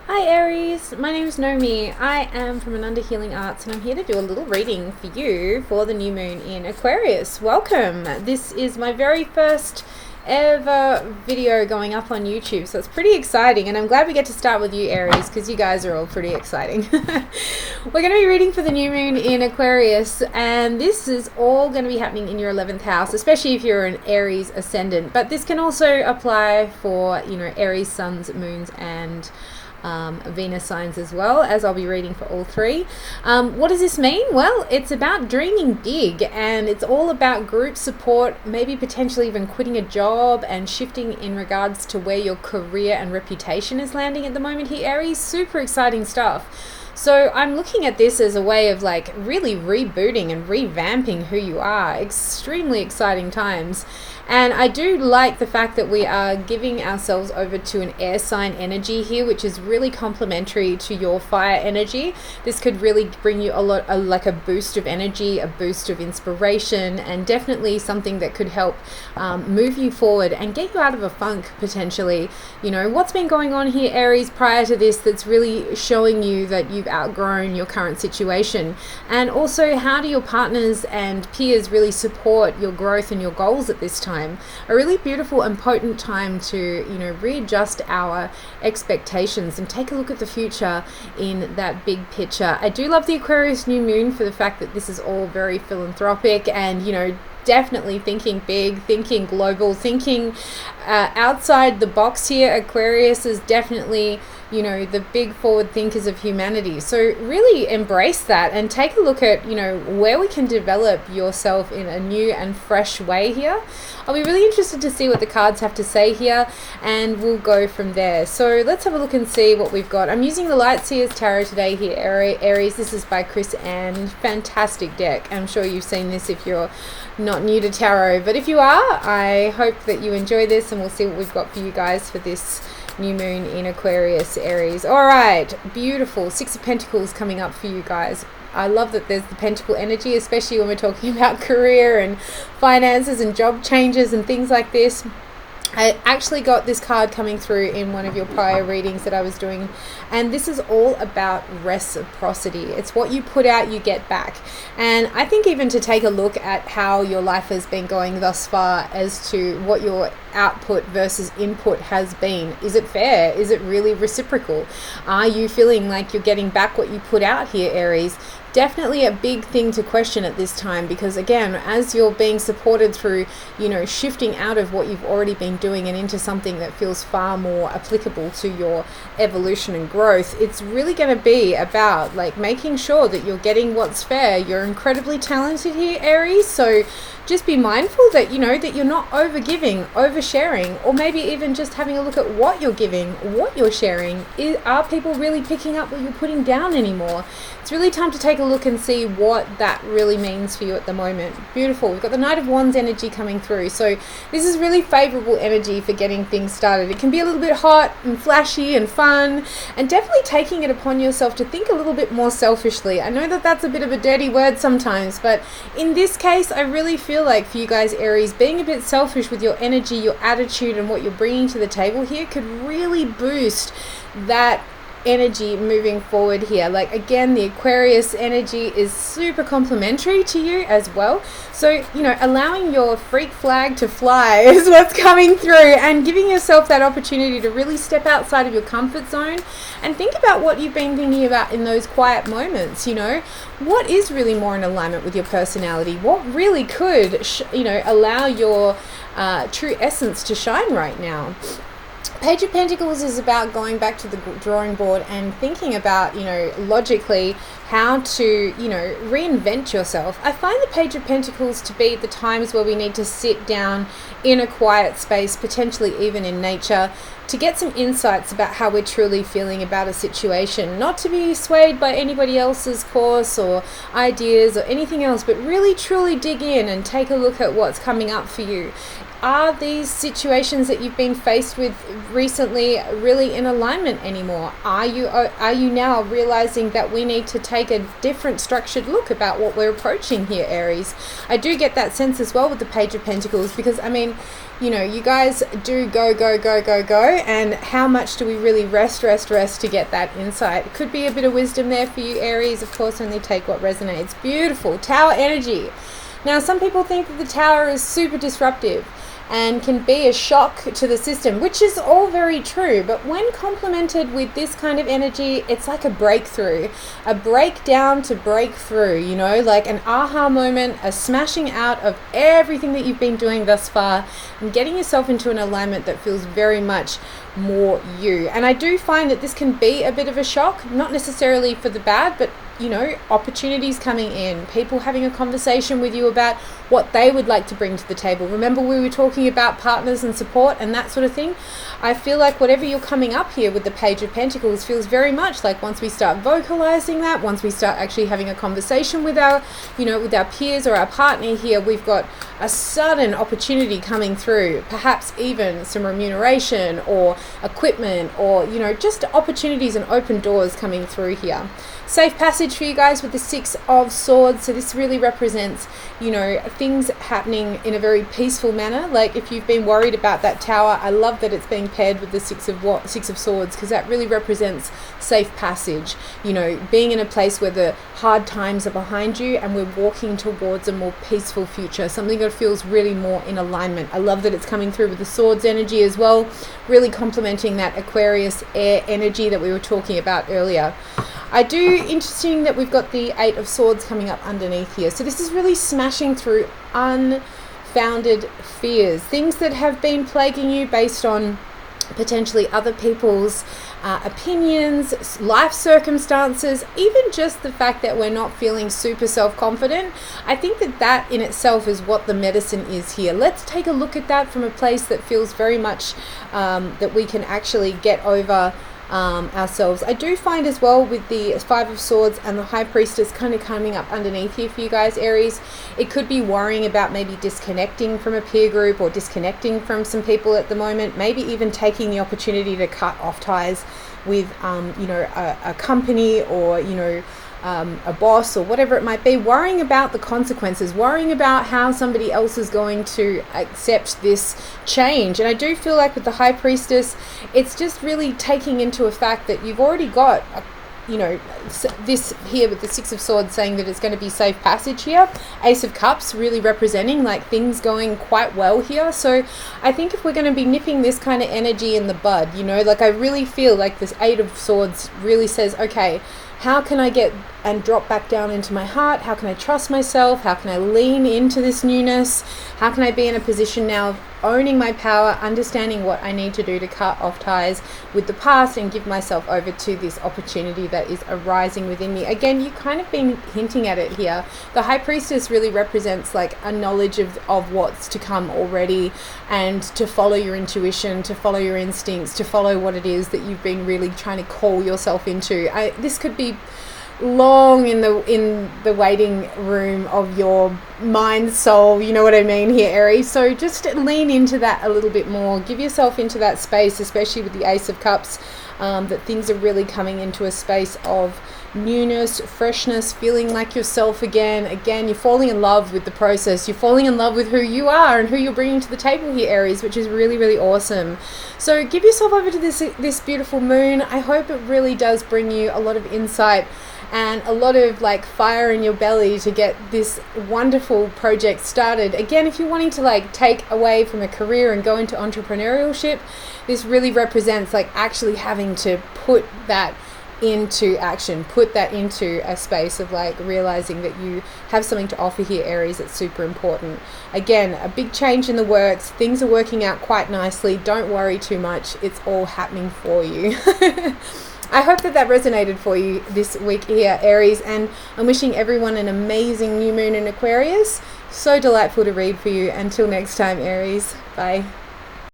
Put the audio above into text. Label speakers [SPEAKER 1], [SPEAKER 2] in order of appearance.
[SPEAKER 1] Hi Aries, my name is Nomi. I am from Ananda Healing Arts and I'm here to do a little reading for you for the new moon in Aquarius. Welcome! This is my very first ever video going up on YouTube, so it's pretty exciting, and I'm glad we get to start with you Aries because you guys are all pretty exciting. We're going to be reading for the new moon in Aquarius, and this is all going to be happening in your 11th house, especially if you're an Aries ascendant, but this can also apply for, Aries suns, moons, and Venus signs as well, as I'll be reading for all three. What does this mean? Well, it's about dreaming big, and it's all about group support, maybe potentially even quitting a job and shifting in regards to where your career and reputation is landing at the moment here, Aries. Super exciting stuff. So I'm looking at this as a way of like really rebooting and revamping who you are. Extremely exciting times. And I do like the fact that we are giving ourselves over to an air sign energy here, which is really complementary to your fire energy. This could really bring you like a boost of energy, a boost of inspiration, and definitely something that could help move you forward and get you out of a funk potentially. What's been going on here, Aries, prior to this that's really showing you that you've outgrown your current situation? And also, how do your partners and peers really support your growth and your goals at this time? A really beautiful and potent time to readjust our expectations and take a look at the future in that big picture. I do love the Aquarius new moon for the fact that this is all very philanthropic and definitely thinking big, thinking global, thinking outside the box here. Aquarius is definitely the big forward thinkers of humanity. So really embrace that and take a look at where we can develop yourself in a new and fresh way here. I'll be really interested to see what the cards have to say here, and we'll go from there. So let's have a look and see what we've got. I'm using the Light Seers Tarot today here, Aries. This is by Chris Ann. Fantastic deck. I'm sure you've seen this if you're not new to tarot, but if you are, I hope that you enjoy this, and we'll see what we've got for you guys for this new moon in Aquarius, Aries. All right, beautiful. Six of Pentacles coming up for you guys. I love that there's the pentacle energy, especially when we're talking about career and finances and job changes and things like this. I actually got this card coming through in one of your prior readings that I was doing, and this is all about reciprocity. It's what you put out, you get back. And I think even to take a look at how your life has been going thus far as to what your output versus input has been. Is it fair? Is it really reciprocal? Are you feeling like you're getting back what you put out here, Aries? Definitely a big thing to question at this time, because again, as you're being supported through shifting out of what you've already been doing and into something that feels far more applicable to your evolution and growth, it's really going to be about like making sure that you're getting what's fair. You're incredibly talented here, Aries, so just be mindful that that you're not over giving, over sharing, or maybe even just having a look at what you're giving, what you're sharing. Are people really picking up what you're putting down anymore? It's really time to take a look and see what that really means for you at the moment. Beautiful. We've got the Knight of Wands energy coming through, so this is really favorable energy for getting things started. It can be a little bit hot and flashy and fun, and definitely taking it upon yourself to think a little bit more selfishly. I know that that's a bit of a dirty word sometimes, but in this case I really feel like for you guys, Aries, being a bit selfish with your energy, your attitude, and what you're bringing to the table here could really boost that energy moving forward here. Like again, the Aquarius energy is super complementary to you as well, so allowing your freak flag to fly is what's coming through, and giving yourself that opportunity to really step outside of your comfort zone and think about what you've been thinking about in those quiet moments. What is really more in alignment with your personality? What really could allow your true essence to shine right now? Page of Pentacles is about going back to the drawing board and thinking about, logically how to, reinvent yourself. I find the Page of Pentacles to be the times where we need to sit down in a quiet space, potentially even in nature, to get some insights about how we're truly feeling about a situation, not to be swayed by anybody else's course or ideas or anything else, but really truly dig in and take a look at what's coming up for you. are these situations that you've been faced with recently really in alignment anymore? Are you now realizing that we need to take a different structured look about what we're approaching here, Aries? I do get that sense as well with the Page of Pentacles, because I mean, you know, you guys do go, and how much do we really rest to get that insight? It could be a bit of wisdom there for you, Aries. Of course, only take what resonates. Beautiful. Tower energy. Now, some people think that the Tower is super disruptive and can be a shock to the system, which is all very true. But when complemented with this kind of energy, it's like a breakthrough, a breakdown to break through, you know, like an aha moment, a smashing out of everything that you've been doing thus far and getting yourself into an alignment that feels very much more you. And I do find that this can be a bit of a shock, not necessarily for the bad, but you know, opportunities coming in, people having a conversation with you about what they would like to bring to the table. Remember, we were talking about partners and support and that sort of thing. I feel like whatever you're coming up here with the Page of Pentacles feels very much like once we start vocalizing that, once we start actually having a conversation with our, you know, with our peers or our partner here, we've got a sudden opportunity coming through, perhaps even some remuneration or equipment, or, you know, just opportunities and open doors coming through here. Safe passage for you guys with the Six of Swords. So this really represents, you know, things happening in a very peaceful manner. Like if you've been worried about that Tower, I love that it's being paired with the Six of Swords, because that really represents safe passage, you know, being in a place where the hard times are behind you and we're walking towards a more peaceful future, something that feels really more in alignment. I love that it's coming through with the Swords energy as well, really complementing that Aquarius air energy that we were talking about earlier. I do, interesting that we've got the Eight of Swords coming up underneath here. So this is really smashing through unfounded fears, things that have been plaguing you based on potentially other people's opinions, life circumstances, even just the fact that we're not feeling super self-confident. I think that that in itself is what the medicine is here. Let's take a look at that from a place that feels very much that we can actually get over ourselves. I do find as well with the Five of Swords and the High Priestess kind of coming up underneath here for you guys, Aries, it could be worrying about maybe disconnecting from a peer group or disconnecting from some people at the moment, maybe even taking the opportunity to cut off ties with you know, a company, or you know, a boss or whatever it might be, worrying about the consequences, worrying about how somebody else is going to accept this change. And I do feel like with the High Priestess, it's just really taking into a fact that you've already got you know, this here with the Six of Swords saying that it's going to be safe passage here. Ace of Cups really representing like things going quite well here. So I think if we're going to be nipping this kind of energy in the bud, you know, like I really feel like this Eight of Swords really says, okay, how can I get and drop back down into my heart? How can I trust myself? How can I lean into this newness? How can I be in a position now of owning my power, understanding what I need to do to cut off ties with the past and give myself over to this opportunity that is arising within me? Again, you've kind of been hinting at it here. The High Priestess really represents like a knowledge of what's to come already, and to follow your intuition, to follow your instincts, to follow what it is that you've been really trying to call yourself into. This could be long in the waiting room of your mind, soul, you know what I mean here, Aries. So just lean into that a little bit more, give yourself into that space, especially with the Ace of Cups, that things are really coming into a space of newness, freshness, feeling like yourself again. You're falling in love with the process, you're falling in love with who you are and who you're bringing to the table here, Aries, which is really, really awesome. So give yourself over to this beautiful moon. I hope it really does bring you a lot of insight and a lot of like fire in your belly to get this wonderful project started. Again, if you're wanting to like take away from a career and go into entrepreneurship, this really represents like actually having to put that into action, put that into a space of like realizing that you have something to offer here, Aries. It's super important. Again, a big change in the works, things are working out quite nicely, don't worry too much, it's all happening for you. I hope that resonated for you this week here, Aries, and I'm wishing everyone an amazing new moon in Aquarius. So delightful to read for you. Until next time, Aries. Bye.